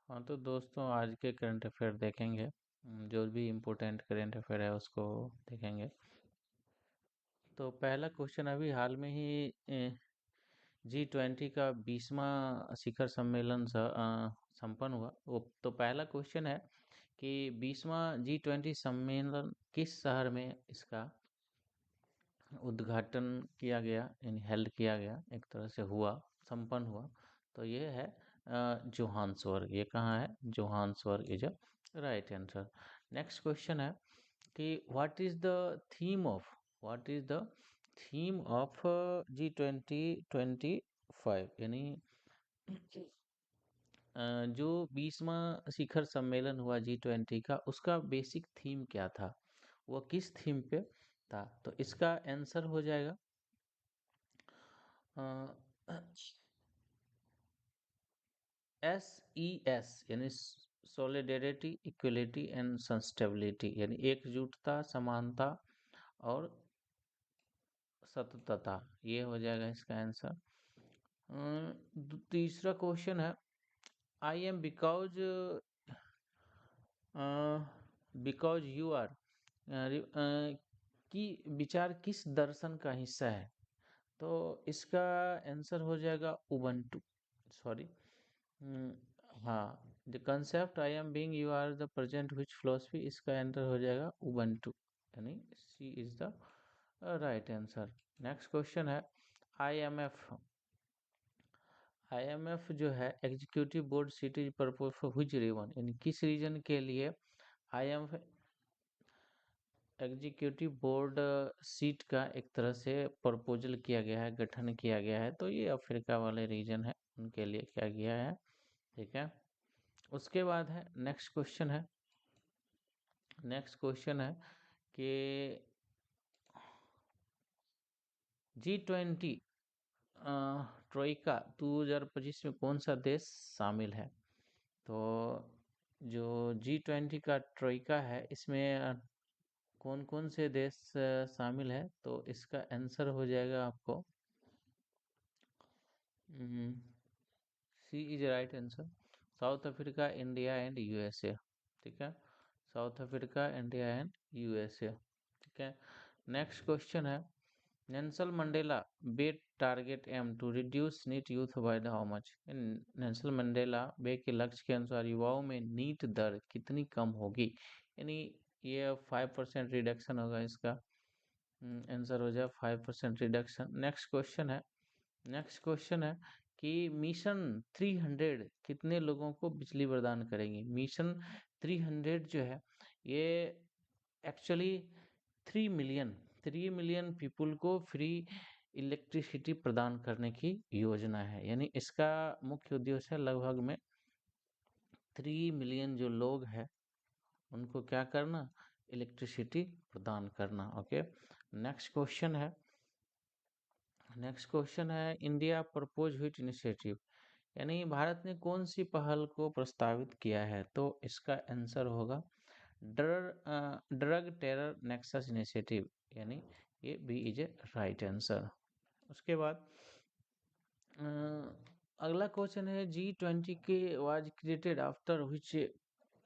हाँ तो दोस्तों आज के करंट अफेयर देखेंगे। जो भी इम्पोर्टेंट करंट अफेयर है उसको देखेंगे। तो पहला क्वेश्चन अभी हाल में ही G20 का 20वां शिखर सम्मेलन संपन्न हुआ। वो तो पहला क्वेश्चन है कि 20वां G20 सम्मेलन किस शहर में इसका उद्घाटन किया गया, यानी हेल्ड किया गया, एक तरह से हुआ, संपन्न हुआ। तो ये है जोहान्सबर्ग। ये कहाँ है? Johannesburg is a right answer. Next question है कि what is the theme of G2025, यानी जो 20वां शिखर सम्मेलन हुआ G20 का, उसका बेसिक थीम क्या था? वो किस थीम पे था? तो इसका आंसर हो जाएगा SES, यानी सोलिडेरिटी, इक्वलिटी एंड सस्टेबिलिटी, यानी एकजुटता, समानता और सततता। ये हो जाएगा इसका आंसर। तीसरा क्वेश्चन है I am because you are की विचार किस दर्शन का हिस्सा है? तो इसका आंसर हो जाएगा उबंटू, सॉरी, हाँ, the concept I am being you are the present which philosophy, इसका आंसर हो जाएगा उबंटू, यानी C is the right answer. Next question है आईएमएफ। आईएमएफ जो है executive board seat is purpose for which region, यानी किस रीजन के लिए आईएमएफ एग्जीक्यूटिव बोर्ड सीट का एक तरह से प्रपोजल किया गया है, गठन किया गया है? तो ये अफ्रीका वाले रीजन है, उनके लिए किया गया है। ठीक है। उसके बाद है नेक्स्ट क्वेश्चन है कि G20 ट्रोइका 2025 में कौन सा देश शामिल है? तो जो G20 का ट्रोइका है, इसमें कौन कौन से देश शामिल है? तो इसका आंसर हो जाएगा आपको C is right answer, South Africa, India and USA. ठीक है, South Africa, India and USA. ठीक है। नेक्स्ट क्वेश्चन है Nelson Mandela Bay target aim to reduce NEET youth by the how much? Nelson Mandela Bay के लक्ष्य के अनुसार युवाओं में नीट दर कितनी कम होगी? यानी ये 5% रिडक्शन होगा इसका। आंसर हो जाए 5% रिडक्शन। नेक्स्ट क्वेश्चन है कि मिशन 300 कितने लोगों को बिजली प्रदान करेंगे? मिशन 300 जो है ये एक्चुअली 3 मिलियन पीपुल को फ्री इलेक्ट्रिसिटी प्रदान करने की योजना है। यानी इसका मुख्य उद्देश्य है लगभग में 3 मिलियन जो लोग हैं उनको क्या करना? इलेक्ट्रिसिटी प्रदान करना। ओके। नेक्स्ट क्वेश्चन है इंडिया प्रपोज व्हिच इनिशिएटिव, यानी भारत ने कौन सी पहल को प्रस्तावित किया है? तो इसका आंसर होगा ड्रग टेरर नेक्सस इनिशिएटिव, यानी ये B is a right answer. उसके बाद अगला क्वेश्चन है G20 के was created after which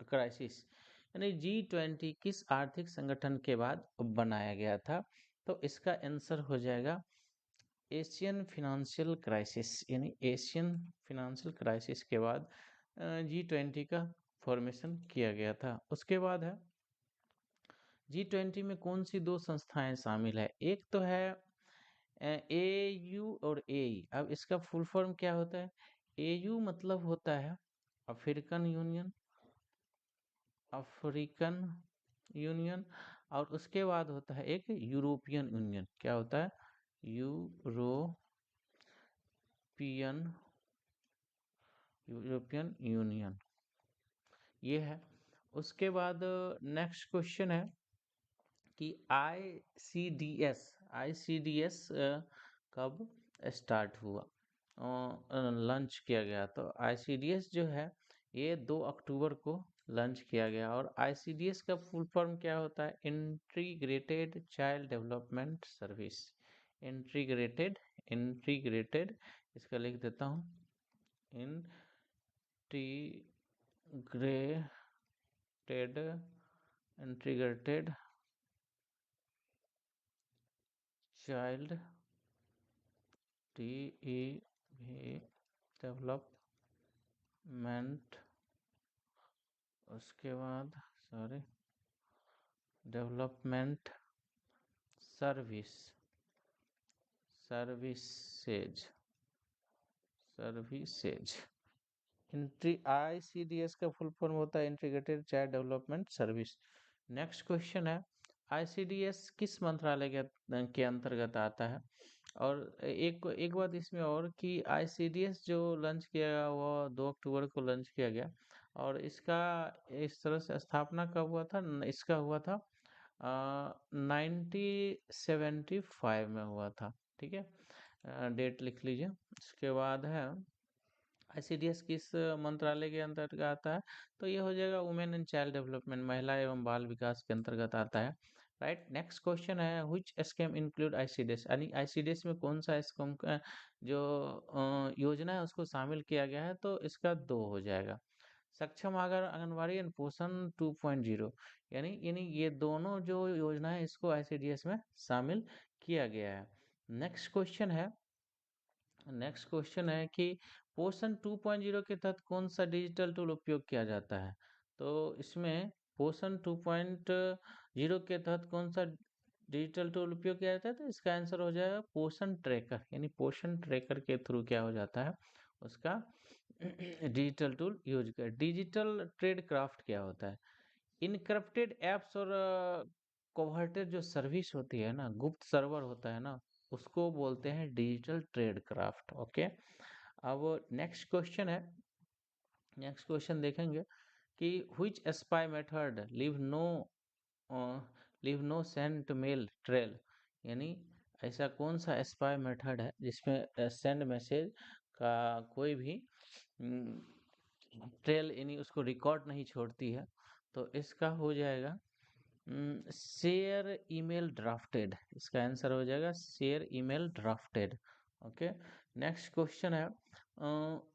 crisis, यानी G20 किस आर्थिक संगठन के बाद बनाया गया था? तो इसका आंसर हो जाएगा एशियन फिनेंशियल क्राइसिस, यानी एशियन फिनेंशियल क्राइसिस के बाद G20 का फॉर्मेशन किया गया था। उसके बाद है G20 में कौन सी दो संस्थाएं शामिल है? एक तो है AU और AE। अब इसका फुल फॉर्म क्या होता है? AU मतलब होता है अफ्रीकन यूनियन, अफ्रीकन यूनियन, और उसके बाद होता है एक यूरोपियन यूनियन। क्या होता है? यूरोपियन यूरोपियन यूनियन, ये है। उसके बाद नेक्स्ट क्वेश्चन है कि आईसीडीएस कब स्टार्ट हुआ, लंच किया गया? तो आईसीडीएस जो है ये 2 अक्टूबर को लंच किया गया। और आईसीडीएस का फुल फॉर्म क्या होता है? Integrated child development service. Integrated, इसका लिख देता हूँ, integrated grated integrated child DEV development, उसके बाद sorry development service services services इंट्री ICDS का फुल फॉर्म होता है integrated child development service. Next question है, ICDS किस मंत्रालय के अंतर्गत आता है? और एक एक बात इसमें और कि ICDS जो लॉन्च किया गया वो 2 अक्टूबर को लॉन्च किया गया, और इसका इस तरह से स्थापना कब हुआ था? इसका हुआ था 1975 में हुआ था। ठीक है, डेट लिख लीजिए। इसके बाद है ICDS किस मंत्रालय के अंतर्गत आता है? तो ये हो जाएगा वुमेन एंड चाइल्ड डेवलपमेंट, महिला एवं बाल विकास के अंतर्गत आता है। राइट। नेक्स्ट क्वेश्चन है, व्हिच स्कीम इंक्लूड ICDS, यानी ICDS में कौन सा स्कीम का जो योजना है उसको शामिल किया गया है? तो इसका दो हो जाएगा, सक्षम आंगनबाड़ी एंड पोषण 2.0, यानी यानी ये दोनों जो योजना है इसको ICDS में शामिल किया गया है। नेक्स्ट क्वेश्चन है कि पोषण 2.0 के तहत कौन सा डिजिटल टूल उपयोग किया जाता है? तो इसमें पोषण 2.0 के तहत कौन सा डिजिटल टूल उपयोग किया जाता है? तो इसका आंसर हो जाएगा पोषण ट्रैकर, यानी पोषण ट्रैकर के थ्रू क्या हो जाता है उसका डिजिटल टूल यूज कर। डिजिटल ट्रेड क्राफ्ट क्या होता है? इनक्रप्टेड एप्स और कोवर्टेड जो सर्विस होती है ना, गुप्त सर्वर होता है ना, उसको बोलते हैं डिजिटल ट्रेड क्राफ्ट। ओके, अब नेक्स्ट क्वेश्चन देखेंगे कि which spy method leave no sent mail trail, यानी ऐसा कौन सा स्पाई मेथड है जिसमें सेंड मैसेज का कोई भी ट्रेल यानी उसको रिकॉर्ड नहीं छोड़ती है? तो इसका हो जाएगा शेयर ईमेल ड्राफ्टेड, इसका आंसर हो जाएगा share email drafted. Okay, next question है,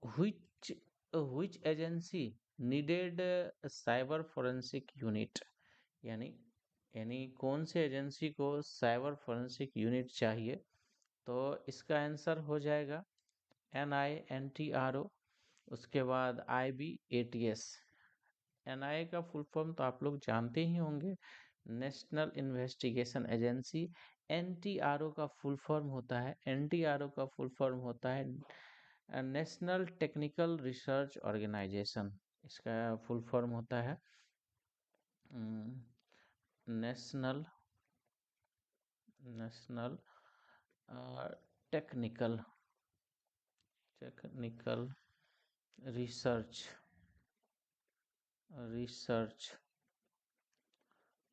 which which agency needed cyber forensic unit, यानी यानी कौन से एजेंसी को साइबर फोरेंसिक यूनिट चाहिए? तो इसका आंसर हो जाएगा NINTRO, उसके बाद IBATS। NIA का फुल फॉर्म तो आप लोग जानते ही होंगे, नेशनल इन्वेस्टिगेशन एजेंसी। NTRO का फुल फॉर्म होता है नेशनल टेक्निकल रिसर्च ऑर्गेनाइजेशन, इसका फुल फॉर्म होता है national national technical technical research research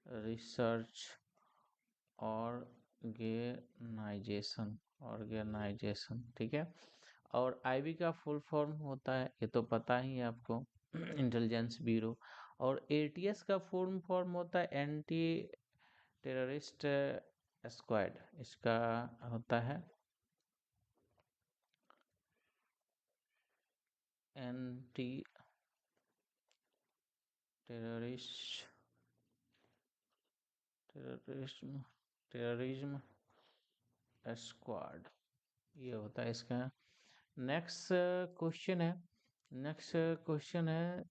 research organisation. ठीक है, और IB का फुल फॉर्म होता है, ये तो पता ही है आपको, इंटेलिजेंस ब्यूरो। और ATS का फुल फॉर्म होता है एंटी टेररिस्ट स्क्वाड, इसका होता है anti terrorist terrorism terrorism squad, ये होता है इसका। नेक्स्ट क्वेश्चन है नेक्स्ट क्वेश्चन है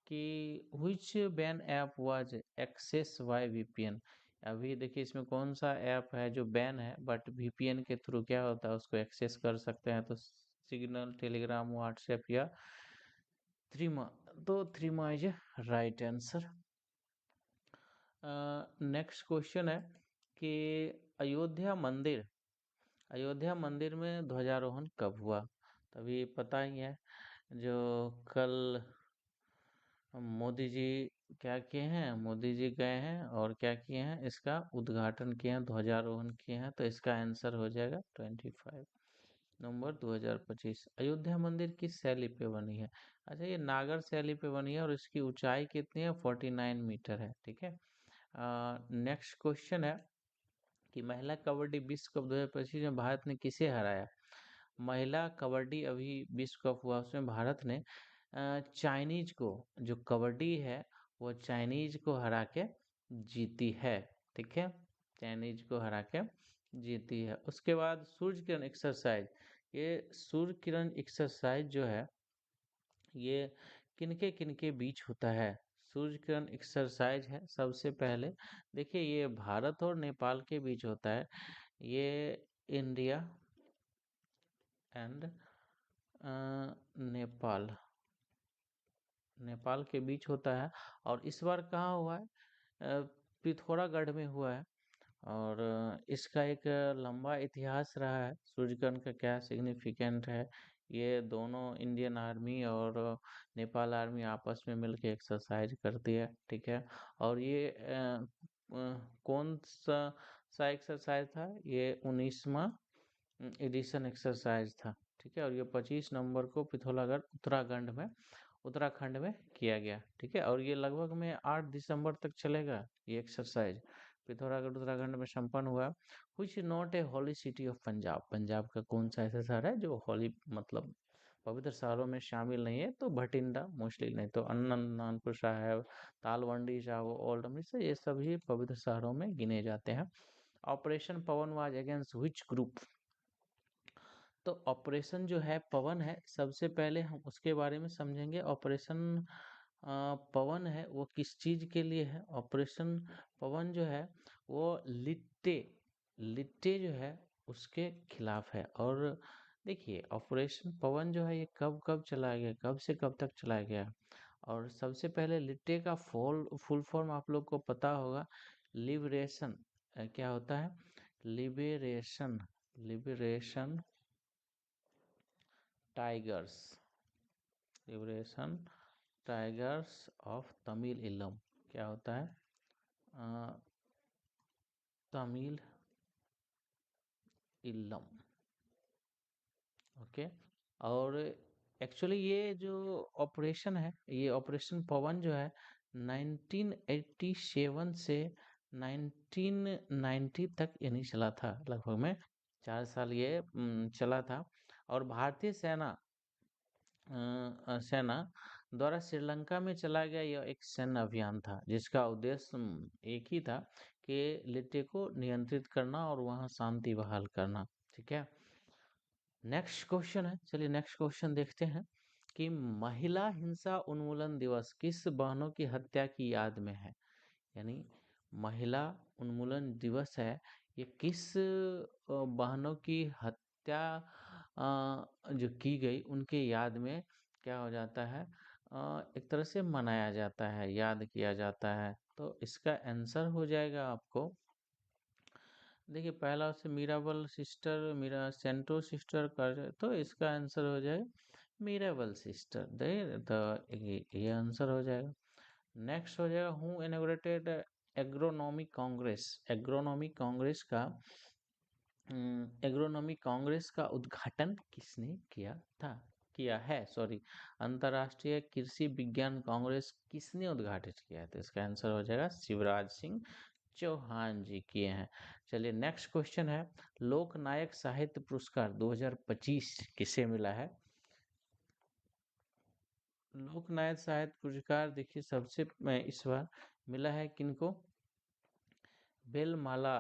कि which ban app was access by VPN। अभी देखिए इसमें कौन सा ऐप है जो बैन है बट VPN के थ्रू क्या होता है उसको एक्सेस कर सकते हैं? तो सिग्नल, टेलीग्राम, व्हाट्सएप या थ्रीमा। तो Threema is right answer. Next question है कि अयोध्या मंदिर अयोध्या मंदिर में ध्वजारोहण कब हुआ? तभी पता ही है, जो कल मोदी जी क्या किए हैं, मोदी जी गए हैं और क्या किए हैं, इसका उद्घाटन किए हैं, ध्वजारोहण किए हैं। तो इसका आंसर हो जाएगा 25 नवंबर 2025। अयोध्या मंदिर किस शैली पे बनी है? अच्छा, ये नागर शैली पे बनी है और इसकी ऊंचाई कितनी है? 49 मीटर है। ठीक है, नेक्स्ट क्वेश्चन है कि महिला कबड्डी विश्व कप 2025 में भारत ने किसे हराया? महिला कबड्डी अभी विश्व कप हुआ, उसमें भारत ने चाइनीज को, जो कबड्डी है वो चाइनीज को हरा के जीती है। ठीक है, चाइनीज को हरा के जीती है। उसके बाद सूर्य किरण एक्सरसाइज, ये सूर्य किरण एक्सरसाइज जो है ये किनके किनके बीच होता है? सूर्य किरण एक्सरसाइज है सबसे पहले, देखिए ये भारत और नेपाल के बीच होता है। ये इंडिया एंड नेपाल, नेपाल के बीच होता है। और इस बार कहाँ हुआ है? पिथौरागढ़ में हुआ है। और इसका एक लंबा इतिहास रहा है। सूर्यग्रहण का क्या सिग्निफिकेंट है, ये दोनों इंडियन आर्मी और नेपाल आर्मी आपस में मिलकर एक्सरसाइज करती है। ठीक है, और ये कौन सा एक्सरसाइज था? ये 19वां एडिशन एक्सरसाइज था। ठीक है, और ये 25 नवंबर को पिथौरागढ़ उत्तराखंड में किया गया। ठीक है, और ये लगभग में 8 दिसंबर तक चलेगा ये एक्सरसाइज। पिथौरागढ़ उत्तराखंड में संपन्न हुआ। Which is not a holy city of Punjab, Punjab का कौन सा ऐसा शहर है जो होली मतलब पवित्र शहरों में शामिल नहीं है? तो भटिंडा मोस्टली, नहीं तो अनंतनागपुर साहिब, तालवंडी साहब, ओल्ड अमृतसर, ये सभी पवित्र शहरों में गिने जाते हैं। Operation Pawan was against which group? तो ऑपरेशन जो है पवन है, सबसे पहले हम उसके बारे में समझेंगे। ऑपरेशन पवन है वो किस चीज के लिए है? ऑपरेशन पवन जो है वो लिट्टे लिट्टे जो है उसके खिलाफ है। और देखिए ऑपरेशन पवन जो है ये कब कब चलाया गया, कब से कब तक चलाया गया? और सबसे पहले लिट्टे का फुल फॉर्म आप लोग को पता होगा, लिबरेशन। क्या होता है? Liberation, liberation tigers, liberation tigers of Tamil इलम। क्या होता है? तमिल इलम। ओके, और एक्चुअली ये जो ऑपरेशन है, ये ऑपरेशन पवन जो है 1987 से 1990 तक यानी चला था, लगभग में 4 साल ये चला था। और भारतीय सेना द्वारा श्रीलंका में चला गया यह एक सैन्य अभियान था, जिसका उद्देश्य एक ही था कि लिट्टे को नियंत्रित करना और वहां शांति बहाल करना। ठीक है, नेक्स्ट क्वेश्चन है, चलिए नेक्स्ट क्वेश्चन देखते हैं कि महिला हिंसा उन्मूलन दिवस किस बहनों की हत्या की याद में है? यानी महिला उन्मूलन दिवस है, ये किस बहनों की हत्या जो की गई उनके याद में क्या हो जाता है? एक तरह से मनाया जाता है, याद किया जाता है। तो इसका आंसर हो जाएगा आपको, देखिए पहला से मीराबल सिस्टर, मीरा सेंट्रो सिस्टर कर, तो इसका आंसर हो जाएगा मीराबल सिस्टर। ये आंसर हो जाएगा। नेक्स्ट हो जाएगा हु इनॉग्रेटेड एग्रोनॉमी कांग्रेस का एग्रोनॉमी कांग्रेस का उद्घाटन किसने किया था? किया है, सॉरी, अंतर्राष्ट्रीय कृषि विज्ञान कांग्रेस किसने उद्घाटित किया है? तो इसका आंसर हो जाएगा शिवराज सिंह चौहान जी किए हैं। चलिए नेक्स्ट क्वेश्चन है, लोक नायक साहित्य पुरस्कार 2025 किसे मिला है? लोक नायक साहित्य पुरस्कार देखिए सबसे इस बार मिला है किनको? बेलमाला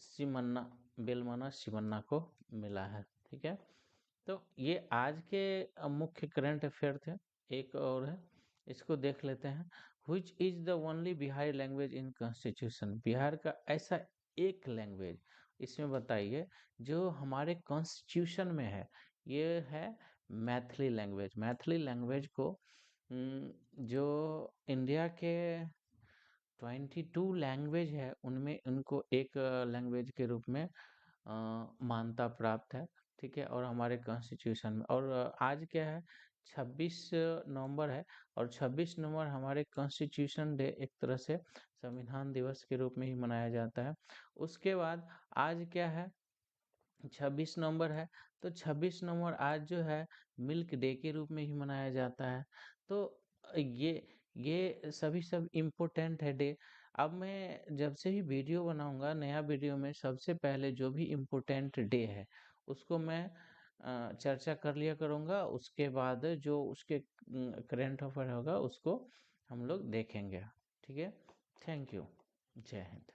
सिमन्ना, बेलमाना सिमन्ना को मिला है। ठीक है, तो ये आज के मुख्य करंट अफेयर थे। एक और है, इसको देख लेते हैं। Which is the only Bihari language in constitution? Bihar का ऐसा एक लैंग्वेज इसमें बताइए जो हमारे कॉन्स्टिट्यूशन में है। ये है मैथिली लैंग्वेज। मैथिली लैंग्वेज को जो इंडिया के 22 लैंग्वेज है उनमें उनको एक लैंग्वेज के रूप में मान्यता प्राप्त है। ठीक है, और हमारे कॉन्स्टिट्यूशन में, और आज क्या है? 26 नवंबर है, और 26 नवंबर हमारे कॉन्स्टिट्यूशन डे एक तरह से संविधान दिवस के रूप में ही मनाया जाता है। उसके बाद आज क्या है? 26 नवंबर है, तो 26 नवंबर आज जो है मिल्क डे के रूप में ही मनाया जाता है। तो ये सभी सब इम्पोर्टेंट है डे। अब मैं जब से भी वीडियो बनाऊंगा नया वीडियो में, सबसे पहले जो भी इम्पोर्टेंट डे है उसको मैं चर्चा कर लिया करूँगा, उसके बाद जो उसके करंट अफेयर होगा उसको हम लोग देखेंगे। ठीक है, थैंक यू, जय हिंद।